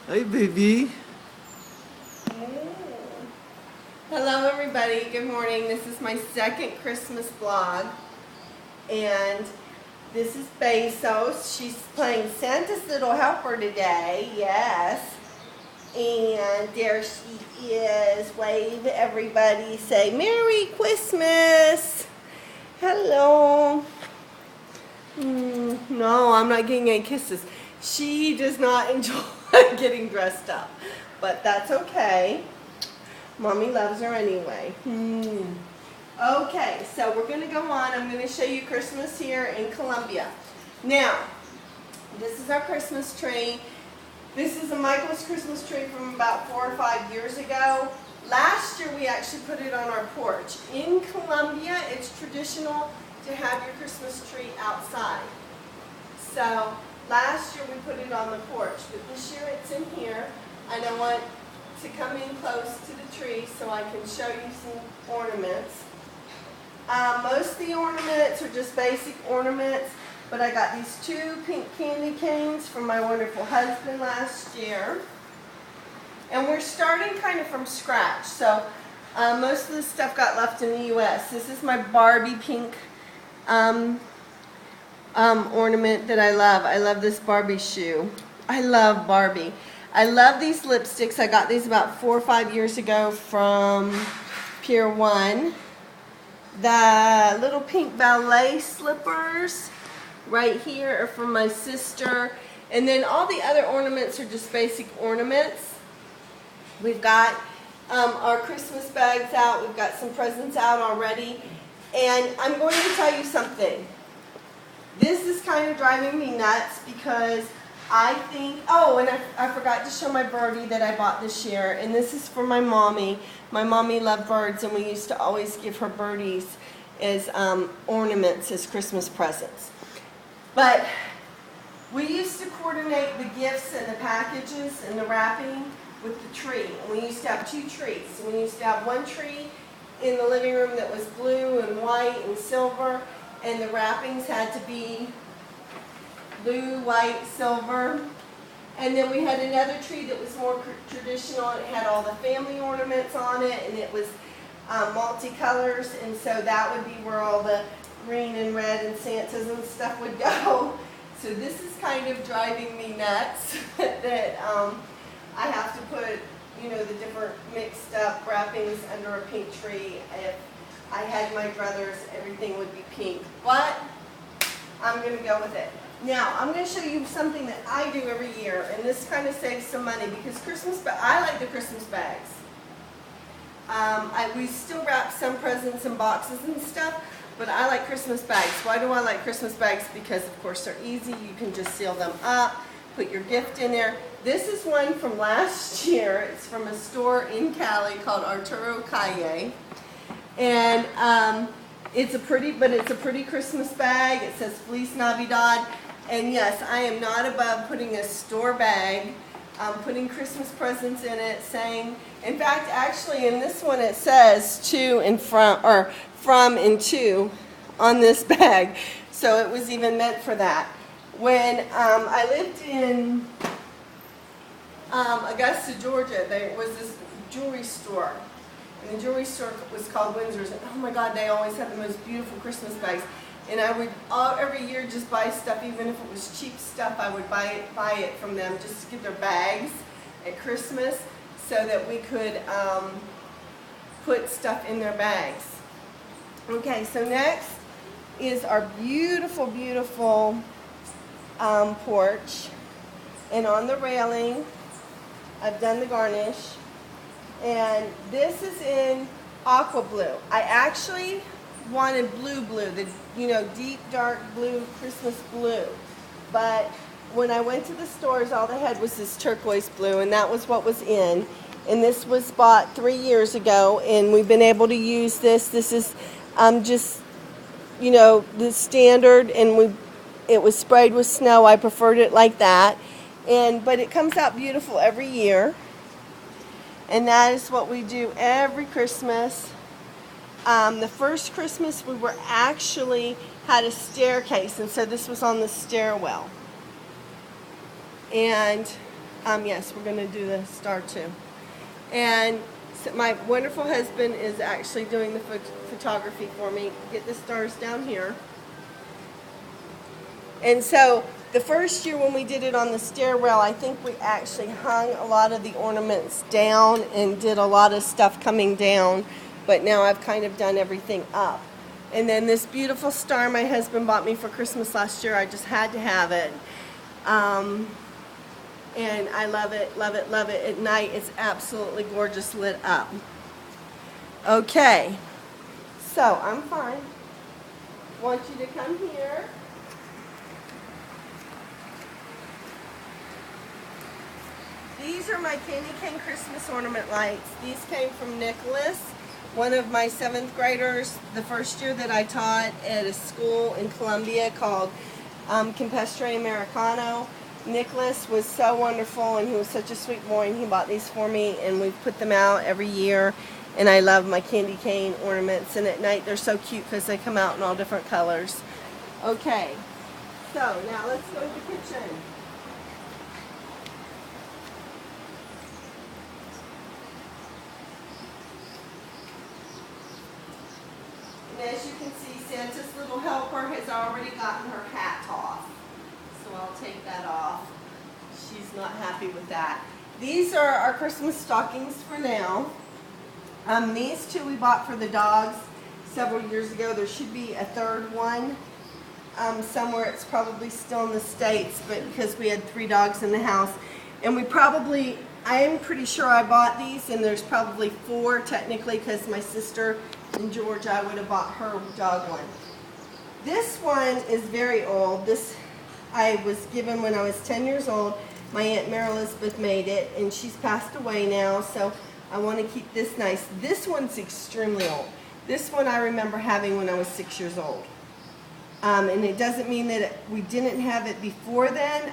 Hi, baby. Hello everybody, good morning. This is my second Christmas vlog, and this is Bezos. She's playing Santa's Little Helper today, yes. And there she is. Wave everybody, say Merry Christmas. Hello. No, I'm not getting any kisses. She does not enjoy getting dressed up, but that's okay. Mommy loves her anyway. Okay, so we're going to go on. I'm going to show you Christmas here in Columbia. Now, this is our Christmas tree. This is a Michael's Christmas tree from about 4 or 5 years ago. Last year we actually put it on our porch. In Columbia, it's traditional to have your Christmas tree outside. So last year we put it on the porch, but this year it's in here. And I want to come in close to the tree so I can show you some ornaments. Most of the ornaments are just basic ornaments, but I got these 2 pink candy canes from my wonderful husband last year. And we're starting kind of from scratch, so most of the stuff got left in the U.S. This is my Barbie pink ornament that I love. I love this Barbie shoe. I love Barbie. I love these lipsticks. I got these about 4 or 5 years ago from Pier 1. The little pink ballet slippers right here are from my sister. And then all the other ornaments are just basic ornaments. We've got our Christmas bags out. We've got some presents out already. And I'm going to tell you something. This is kind of driving me nuts because I think, oh, and I forgot to show my birdie that I bought this year, and this is for my mommy. My mommy loved birds, and we used to always give her birdies as ornaments, as Christmas presents. But we used to coordinate the gifts and the packages and the wrapping with the tree. And we used to have 2 trees. We used to have one tree in the living room that was blue and white and silver, and the wrappings had to be blue, white, silver. And then we had another tree that was more traditional. It had all the family ornaments on it, and it was multicolors, and so that would be where all the green and red and Santas and stuff would go. So this is kind of driving me nuts that I have to put, you know, the different mixed up wrappings under a pink tree. If I had my druthers, everything would be pink. But I'm going to go with it. Now, I'm going to show you something that I do every year, and this kind of saves some money because I like the Christmas bags. We still wrap some presents in boxes and stuff, but I like Christmas bags. Why do I like Christmas bags? Because, of course, they're easy. You can just seal them up, put your gift in there. This is one from last year. It's from a store in Cali called Arturo Calle. And it's a pretty Christmas bag. It says Feliz Navidad. And yes, I am not above putting a store bag, putting Christmas presents in it, saying, in fact, actually in this one it says to in front, or from and to on this bag. So it was even meant for that. When I lived in Augusta, Georgia, there was this jewelry store. And the jewelry store was called Windsor's. And oh my God, they always had the most beautiful Christmas bags. And I would every year just buy stuff, even if it was cheap stuff, I would buy it from them just to get their bags at Christmas so that we could put stuff in their bags. Okay, so next is our beautiful, beautiful porch. And on the railing, I've done the garnish. And this is in aqua blue. I actually wanted blue, the deep dark blue, Christmas blue. But when I went to the stores, all they had was this turquoise blue, and that was what was in. And this was bought 3 years ago, and we've been able to use this. This is just, the standard, and it was sprayed with snow. I preferred it like that. But it comes out beautiful every year. And that is what we do every Christmas. The first Christmas we were actually had a staircase, and so this was on the stairwell. And Yes, we're going to do the star too. And so my wonderful husband is actually doing the photography for me. Get the stars down here. And so the first year when we did it on the stairwell, I think we actually hung a lot of the ornaments down and did a lot of stuff coming down. But now I've kind of done everything up. And then this beautiful star my husband bought me for Christmas last year, I just had to have it. And I love it, love it, love it. At night, it's absolutely gorgeous lit up. Okay, so I'm fine. Want you to come here. These are my candy cane Christmas ornament lights. These came from Nicholas, one of my 7th graders, the first year that I taught at a school in Columbia called Campestre Americano. Nicholas was so wonderful, and he was such a sweet boy, and he bought these for me, and we put them out every year. And I love my candy cane ornaments, and at night they're so cute because they come out in all different colors. Okay, so now let's go to the kitchen. And as you can see, Santa's little helper has already gotten her hat off. So I'll take that off. She's not happy with that. These are our Christmas stockings for now. These two we bought for the dogs several years ago. There should be a third one somewhere. It's probably still in the States, but because we had 3 dogs in the house. And we probably, I am pretty sure I bought these, and there's probably 4 technically because my sister in Georgia, I would have bought her dog one. This one is very old. This I was given when I was 10 years old. My Aunt Mary Elizabeth made it, and she's passed away now, so I want to keep this nice. This one's extremely old. This one I remember having when I was 6 years old. And it doesn't mean that we didn't have it before then.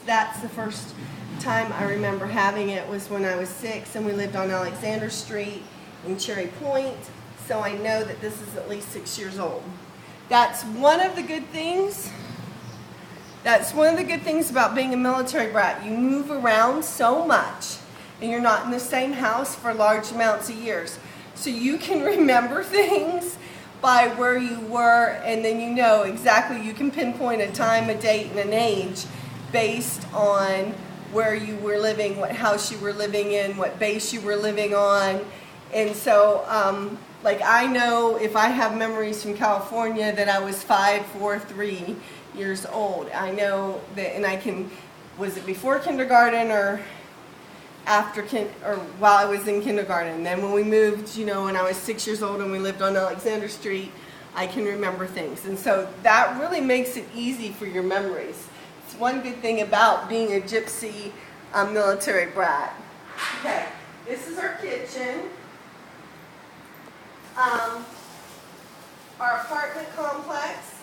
That's the first time I remember having it was when I was 6, and we lived on Alexander Street in Cherry Point, so I know that this is at least 6 years old. That's one of the good things. That's one of the good things about being a military brat. You move around so much, and you're not in the same house for large amounts of years. So you can remember things by where you were, and then you know exactly, you can pinpoint a time, a date, and an age based on where you were living, what house you were living in, what base you were living on. And so, like I know if I have memories from California that I was 5, 4, 3 years old. I know that, and I can, was it before kindergarten or after or while I was in kindergarten? Then when we moved, you know, when I was 6 years old and we lived on Alexander Street, I can remember things. And so that really makes it easy for your memories. It's one good thing about being a gypsy military brat. Okay, this is our kitchen. Our apartment complex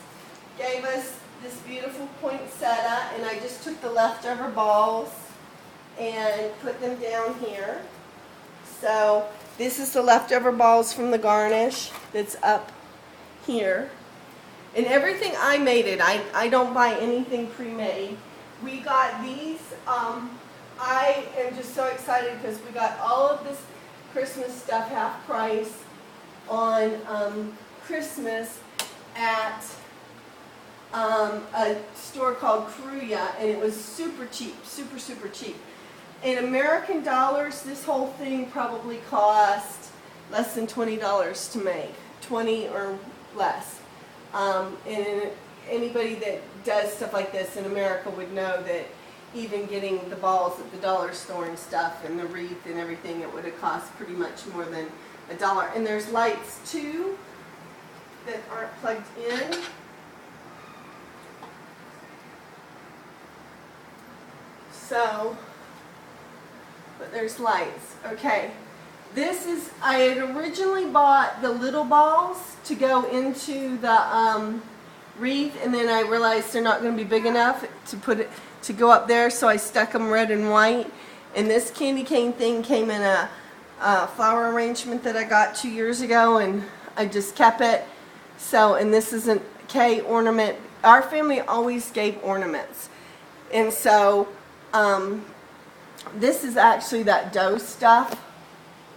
gave us this beautiful poinsettia, and I just took the leftover balls and put them down here. So this is the leftover balls from the garnish that's up here. And everything I made it. I don't buy anything pre-made. We got these. I am just so excited because we got all of this Christmas stuff half price on Christmas at a store called Carulla, and it was super cheap, super, super cheap. In American dollars, this whole thing probably cost less than $20 to make, 20 or less. And anybody that does stuff like this in America would know that even getting the balls at the dollar store and stuff and the wreath and everything, it would have cost pretty much more than $1. And there's lights too that aren't plugged in. So, but there's lights. Okay, this is, I had originally bought the little balls to go into the wreath, and then I realized they're not going to be big enough to put it, to go up there, so I stuck them red and white. And this candy cane thing came in a flower arrangement that I got 2 years ago, and I just kept it. So, and this is a K ornament. Our family always gave ornaments, and so This is actually that dough stuff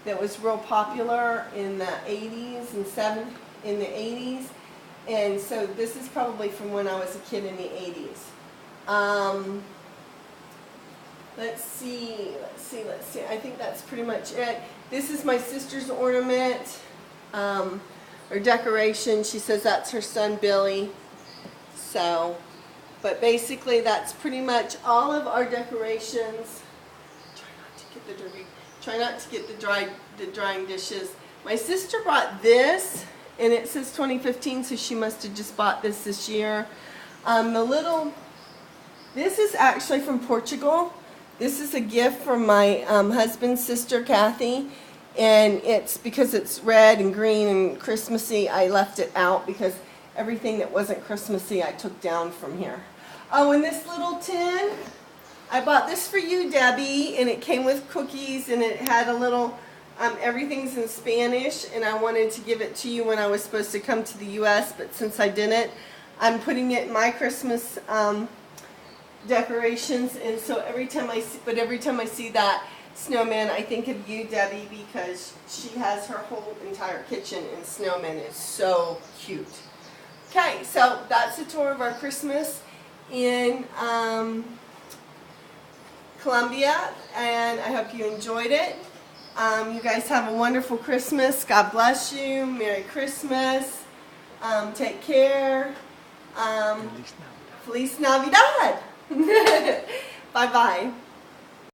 that was real popular in the 80s and in the 80s. And so this is probably from when I was a kid in the 80s. Let's see. I think that's pretty much it. This is my sister's ornament, or decoration. She says that's her son Billy. So, but basically that's pretty much all of our decorations. Try not to get the drying dishes. My sister bought this, and it says 2015, so she must have just bought this year. This is actually from Portugal. This is a gift from my husband's sister, Kathy, and it's because it's red and green and Christmassy. I left it out because everything that wasn't Christmassy I took down from here. Oh, and this little tin, I bought this for you, Debbie, and it came with cookies, and it had a little, everything's in Spanish, and I wanted to give it to you when I was supposed to come to the U.S., but since I didn't, I'm putting it in my Christmas decorations, and so every time I see that snowman, I think of you, Debbie, because she has her whole entire kitchen in snowmen. It's so cute. Okay, so that's a tour of our Christmas in Columbia, and I hope you enjoyed it. You guys have a wonderful Christmas. God bless you. Merry Christmas. Take care. Feliz Navidad. Bye-bye.